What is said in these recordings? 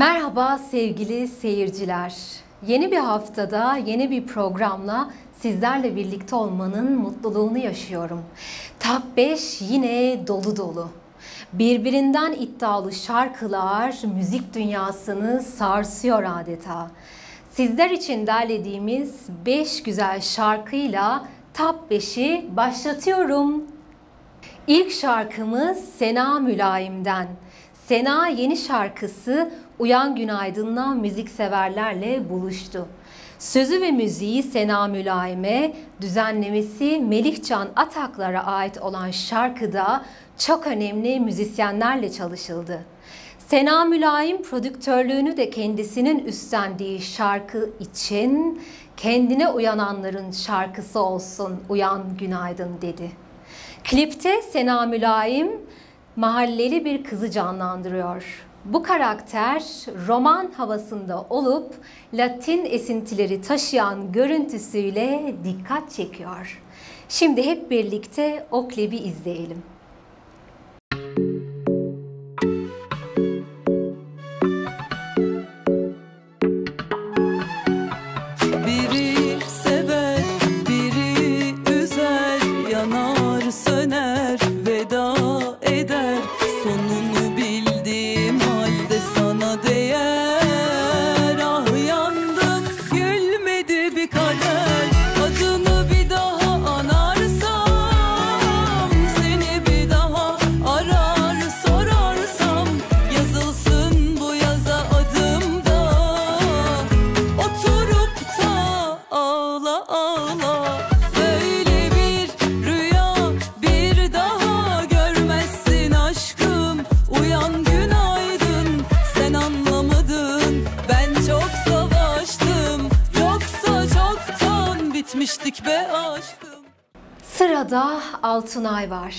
Merhaba sevgili seyirciler. Yeni bir haftada, yeni bir programla sizlerle birlikte olmanın mutluluğunu yaşıyorum. Top 5 yine dolu dolu. Birbirinden iddialı şarkılar müzik dünyasını sarsıyor adeta. Sizler için derlediğimiz 5 güzel şarkıyla Top 5'i başlatıyorum. İlk şarkımız Sena Mülayim'den. Sena yeni şarkısı Uyan Günaydın'la müzikseverlerle buluştu. Sözü ve müziği Sena Mülayim'e, düzenlemesi Melihcan Ataklar'a ait olan şarkıda çok önemli müzisyenlerle çalışıldı. Sena Mülayim prodüktörlüğünü de kendisinin üstlendiği şarkı için kendine uyananların şarkısı olsun Uyan Günaydın dedi. Klipte Sena Mülayim mahalleli bir kızı canlandırıyor. Bu karakter roman havasında olup Latin esintileri taşıyan görüntüsüyle dikkat çekiyor. Şimdi hep birlikte o klibi izleyelim. Biri sever, biri üzer, yanar söner, veda eder. Sonunu bildiğim halde sana değer. Ah yandım, gülmedi bir kader. Adını bir daha anarsam, seni bir daha arar sorarsam, yazılsın bu yaza adımda. Oturup da ağla ağla. Böyle bir rüya bir daha görmezsin aşkım. Uyan günaydın, sen anlamadın. Ben çok savaştım, yoksa çoktan bitmiştik be aşkım. Sırada Altunay var.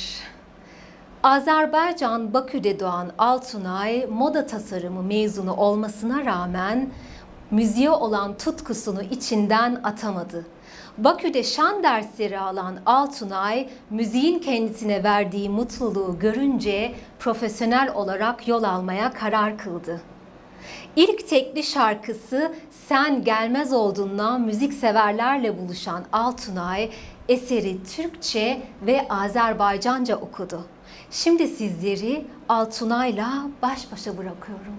Azerbaycan Bakü'de doğan Altunay, moda tasarımı mezunu olmasına rağmen müziğe olan tutkusunu içinden atamadı. Bakü'de şan dersleri alan Altunay, müziğin kendisine verdiği mutluluğu görünce profesyonel olarak yol almaya karar kıldı. İlk tekli şarkısı Sen Gelmez Oldun'la müzikseverlerle buluşan Altunay, eseri Türkçe ve Azerbaycanca okudu. Şimdi sizleri Altunay'la baş başa bırakıyorum.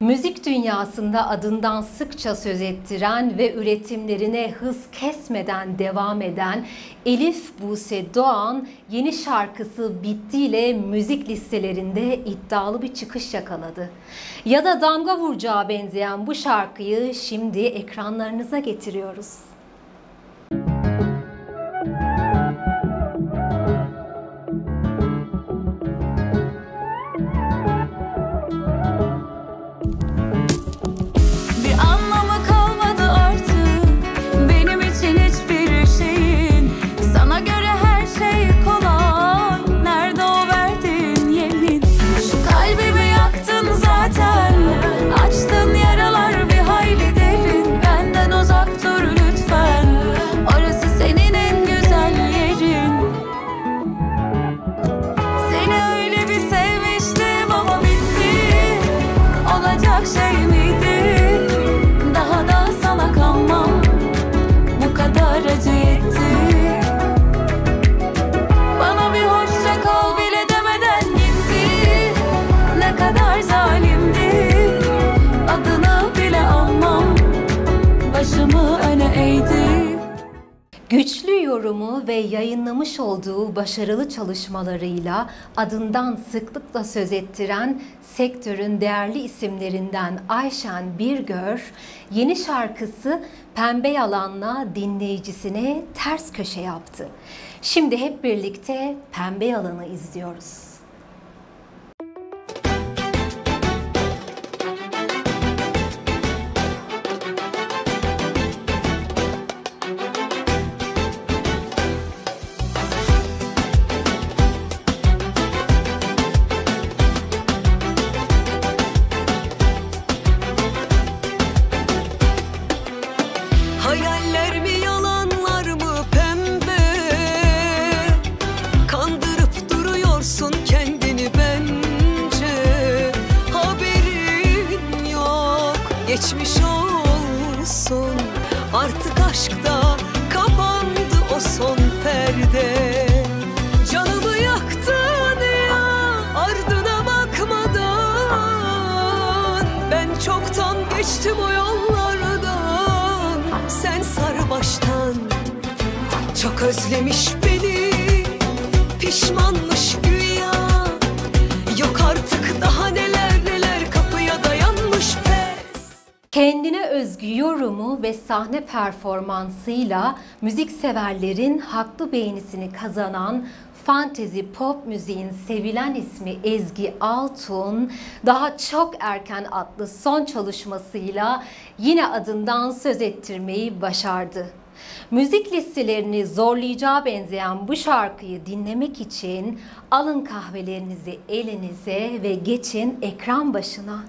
Müzik dünyasında adından sıkça söz ettiren ve üretimlerine hız kesmeden devam eden Elif Buse Doğan yeni şarkısı Bitti ile müzik listelerinde iddialı bir çıkış yakaladı. Ya da damga vuracağı benzeyen bu şarkıyı şimdi ekranlarınıza getiriyoruz. Açtın yaralar bir hayli derin. Benden uzak dur lütfen. yorumu ve yayınlamış olduğu başarılı çalışmalarıyla adından sıklıkla söz ettiren sektörün değerli isimlerinden Ayşen Birgör, yeni şarkısı Pembe Yalan'la dinleyicisine ters köşe yaptı. Şimdi hep birlikte Pembe Yalan'ı izliyoruz. Hayaller mi yalanlar mı pembe? Kandırıp duruyorsun kendini bence. Haberin yok, geçmiş olsun. Artık aşkta kapandı o son perde. Canımı yaktın ya ardına bakmadan. Ben çoktan geçtim o yollardan. Sen sar baştan. Çok özlemiş beni, pişmanmış güya. Yok artık daha neler neler kapıya dayanmış pes. Kendine özgü yorumu ve sahne performansıyla müzikseverlerin haklı beğenisini kazanan fantezi pop müziğin sevilen ismi Ezgi Altun, Daha Çok Erken adlı son çalışmasıyla yine adından söz ettirmeyi başardı. Müzik listelerini zorlayacağı benzeyen bu şarkıyı dinlemek için alın kahvelerinizi elinize ve geçin ekran başına.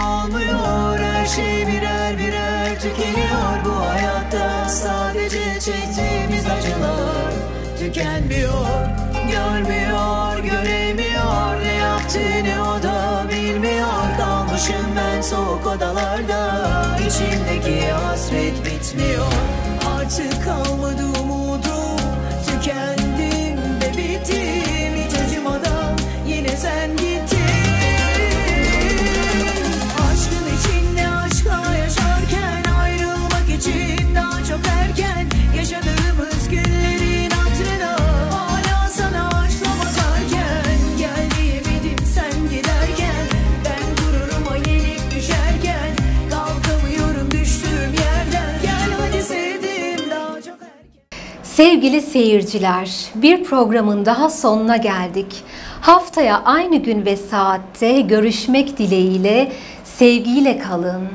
Olmuyor, her şey birer birer tükeniyor bu hayatta. Sadece çektiğimiz acılar tükenmiyor. Görmüyor, göremiyor, ne yaptığını o da bilmiyor. Kalmışım ben soğuk odalarda, içimdeki hasret bitmiyor. Artık kalmadı umudum, tükendim ve bittim. Hiç acımadan yine sen gittin. Çok erken yaşadığımız günlerin hatırına hala sana aşkla bakarken gel diyemedim sen giderken. Ben gururuma yenik düşerken kalkamıyorum düştüğüm yerden. Gel hadi sevdim daha çok erken. Sevgili seyirciler, bir programın daha sonuna geldik. Haftaya aynı gün ve saatte görüşmek dileğiyle sevgiyle kalın,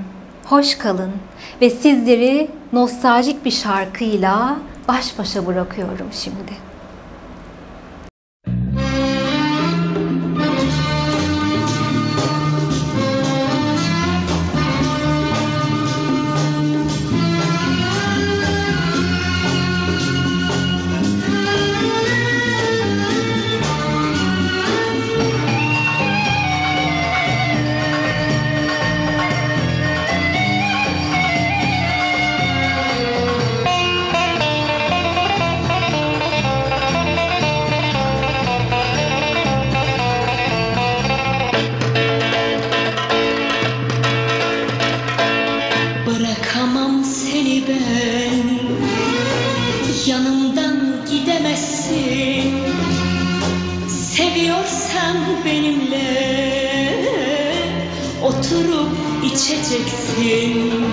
hoş kalın ve sizleri nostaljik bir şarkıyla baş başa bırakıyorum şimdi. Bırakamam seni ben, yanımdan gidemezsin. Seviyorsan benimle oturup içeceksin.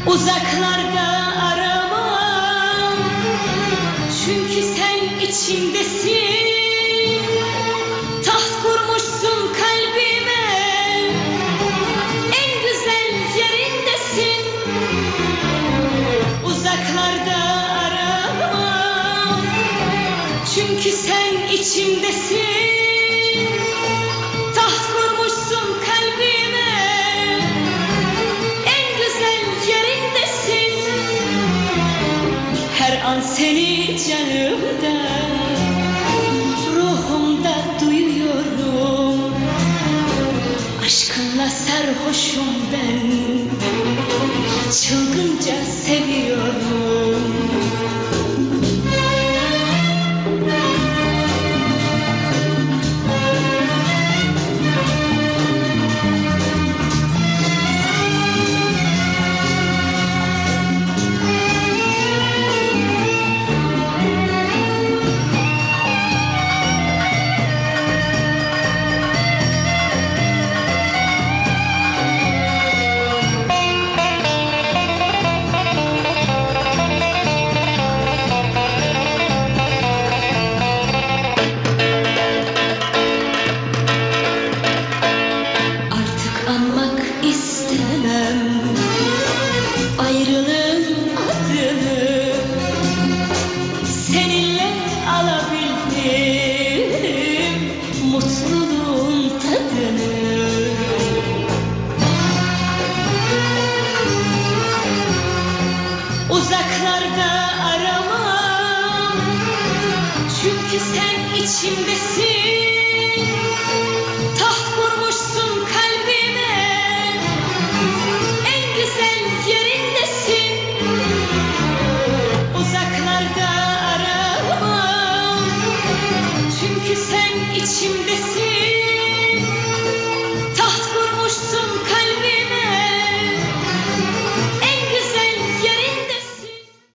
Uzaklarda aramam, çünkü sen içimdesin. Taht kurmuşsun kalbime, en güzel yerindesin. Uzaklarda aramam, çünkü sen içimdesin. Taht kurmuşsun kalbime, en güzel yerindesin. Her an seni canımda, ruhumda duyuyorum. Aşkınla sarhoşum ben. çılgınca seviyorum. Ayrılığın adını seninle alabildim, mutluluğun tadını. Uzaklarda aramam, çünkü sen içimdesin. Taht kurmuşsun kalbime, en güzel yerindesin. Uzaklarda aramam, çünkü sen içimdesin.